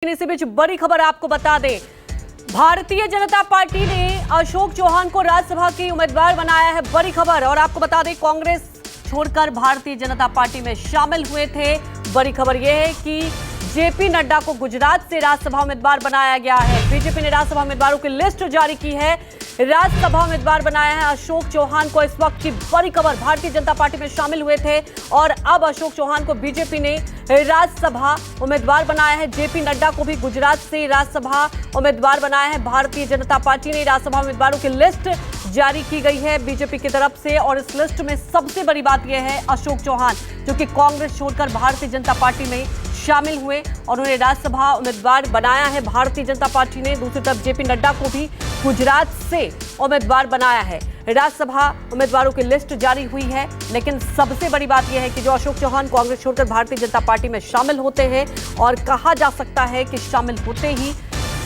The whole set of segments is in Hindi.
इसी बीच बड़ी खबर आपको बता दें, भारतीय जनता पार्टी ने अशोक चौहान को राज्यसभा की उम्मीदवार बनाया है। बड़ी खबर। और आपको बता दें, कांग्रेस छोड़कर भारतीय जनता पार्टी में शामिल हुए थे। बड़ी खबर यह है कि जेपी नड्डा को गुजरात से राज्यसभा उम्मीदवार बनाया गया है। बीजेपी ने राज्यसभा उम्मीदवारों की लिस्ट जारी की है। राज्यसभा उम्मीदवार बनाया है अशोक चौहान को। इस वक्त की बड़ी खबर, भारतीय जनता पार्टी में शामिल हुए थे और अब अशोक चौहान को बीजेपी ने राज्यसभा उम्मीदवार बनाया है। जेपी नड्डा को भी गुजरात से राज्यसभा उम्मीदवार बनाया है। भारतीय जनता पार्टी ने राज्यसभा उम्मीदवारों की लिस्ट जारी की गई है बीजेपी की तरफ से। और इस लिस्ट में सबसे बड़ी बात यह है, अशोक चौहान जो कि कांग्रेस छोड़कर भारतीय जनता पार्टी में शामिल हुए और उन्हें राज्यसभा उम्मीदवार बनाया है भारतीय जनता पार्टी ने। दूसरी तरफ जेपी नड्डा को भी गुजरात से उम्मीदवार बनाया है। राज्यसभा उम्मीदवारों की लिस्ट जारी हुई है, लेकिन सबसे बड़ी बात यह है कि जो अशोक चौहान कांग्रेस छोड़कर भारतीय जनता पार्टी में शामिल होते हैं और कहा जा सकता है कि शामिल होते ही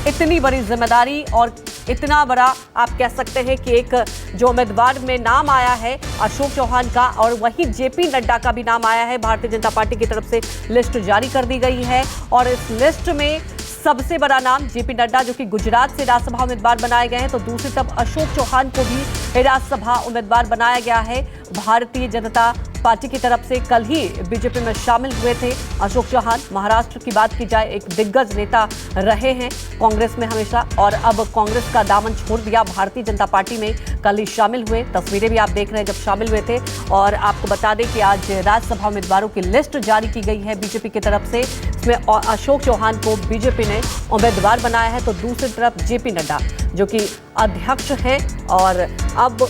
इतनी बड़ी जिम्मेदारी और इतना बड़ा आप कह सकते हैं कि एक जो उम्मीदवार में नाम आया है अशोक चौहान का और वहीं जेपी नड्डा का भी नाम आया है। भारतीय जनता पार्टी की तरफ से लिस्ट जारी कर दी गई है और इस लिस्ट में सबसे बड़ा नाम जेपी नड्डा जो कि गुजरात से राज्यसभा उम्मीदवार बनाए गए हैं, तो दूसरी तरफ अशोक चौहान को भी राज्यसभा उम्मीदवार बनाया गया है भारतीय जनता पार्टी की तरफ से। कल ही बीजेपी में शामिल हुए थे अशोक चौहान। महाराष्ट्र की बात की जाए, एक दिग्गज नेता रहे हैं कांग्रेस में हमेशा और अब कांग्रेस का दामन छोड़ दिया, भारतीय जनता पार्टी में कल ही शामिल हुए। तस्वीरें भी आप देख रहे हैं जब शामिल हुए थे। और आपको बता दें कि आज राज्यसभा उम्मीदवारों की लिस्ट जारी की गई है बीजेपी की तरफ से। इसमें अशोक चौहान को बीजेपी ने उम्मीदवार बनाया है, तो दूसरी तरफ जेपी नड्डा जो कि अध्यक्ष हैं और अब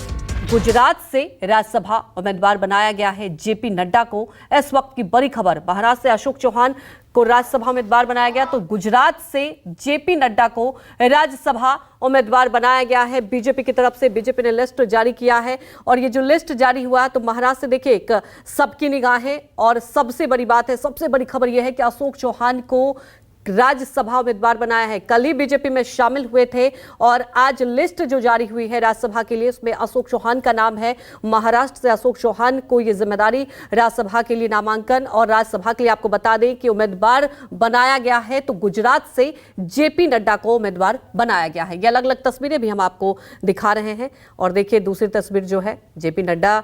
गुजरात से राज्यसभा उम्मीदवार बनाया गया है जेपी नड्डा को। इस वक्त की बड़ी खबर, महाराष्ट्र से अशोक चौहान को राज्यसभा उम्मीदवार बनाया गया, तो गुजरात से जेपी नड्डा को राज्यसभा उम्मीदवार बनाया गया है बीजेपी की तरफ से। बीजेपी ने लिस्ट जारी किया है और ये जो लिस्ट जारी हुआ तो महाराष्ट्र से देखिए एक सबकी निगाहें और सबसे बड़ी बात है, सबसे बड़ी खबर यह है कि अशोक चौहान को राज्यसभा उम्मीदवार बनाया है। कल ही बीजेपी में शामिल हुए थे और आज लिस्ट जो जारी हुई है राज्यसभा के लिए उसमें अशोक चौहान का नाम है। महाराष्ट्र से अशोक चौहान को ये जिम्मेदारी राज्यसभा के लिए नामांकन और राज्यसभा के लिए आपको बता दें कि उम्मीदवार बनाया गया है, तो गुजरात से जेपी नड्डा को उम्मीदवार बनाया गया है। ये अलग अलग तस्वीरें भी हम आपको दिखा रहे हैं और देखिए दूसरी तस्वीर जो है, जेपी नड्डा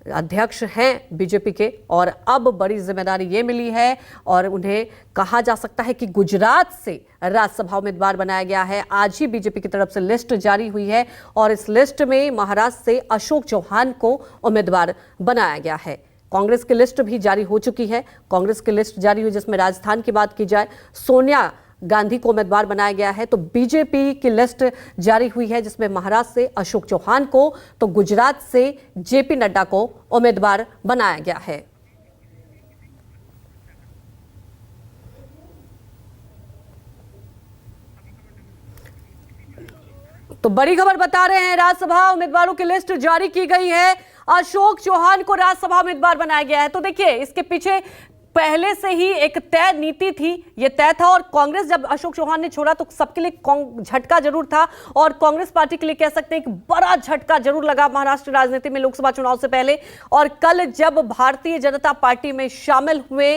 अध्यक्ष हैं बीजेपी के और अब बड़ी जिम्मेदारी ये मिली है और उन्हें कहा जा सकता है कि गुजरात से राज्यसभा उम्मीदवार बनाया गया है। आज ही बीजेपी की तरफ से लिस्ट जारी हुई है और इस लिस्ट में महाराष्ट्र से अशोक चौहान को उम्मीदवार बनाया गया है। कांग्रेस की लिस्ट भी जारी हो चुकी है। कांग्रेस की लिस्ट जारी हुई जिसमें राजस्थान की बात की जाए, सोनिया गांधी को उम्मीदवार बनाया गया है, तो बीजेपी की लिस्ट जारी हुई है जिसमें महाराष्ट्र से अशोक चौहान को तो गुजरात से जेपी नड्डा को उम्मीदवार बनाया गया है। तो बड़ी खबर बता रहे हैं, राज्यसभा उम्मीदवारों की लिस्ट जारी की गई है। अशोक चौहान को राज्यसभा उम्मीदवार बनाया गया है। तो देखिए इसके पीछे पहले से ही एक तय नीति थी, ये तय था और कांग्रेस जब अशोक चौहान ने छोड़ा तो सबके लिए झटका जरूर था और कांग्रेस पार्टी के लिए कह सकते हैं एक बड़ा झटका जरूर लगा महाराष्ट्र राजनीति में लोकसभा चुनाव से पहले। और कल जब भारतीय जनता पार्टी में शामिल हुए,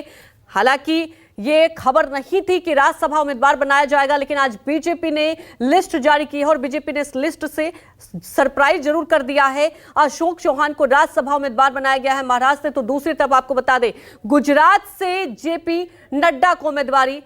हालांकि ये खबर नहीं थी कि राज्यसभा उम्मीदवार बनाया जाएगा, लेकिन आज बीजेपी ने लिस्ट जारी की है और बीजेपी ने इस लिस्ट से सरप्राइज जरूर कर दिया है। अशोक चौहान को राज्यसभा उम्मीदवार बनाया गया है महाराष्ट्र से। तो दूसरी तरफ आपको बता दें, गुजरात से जेपी नड्डा को उम्मीदवारी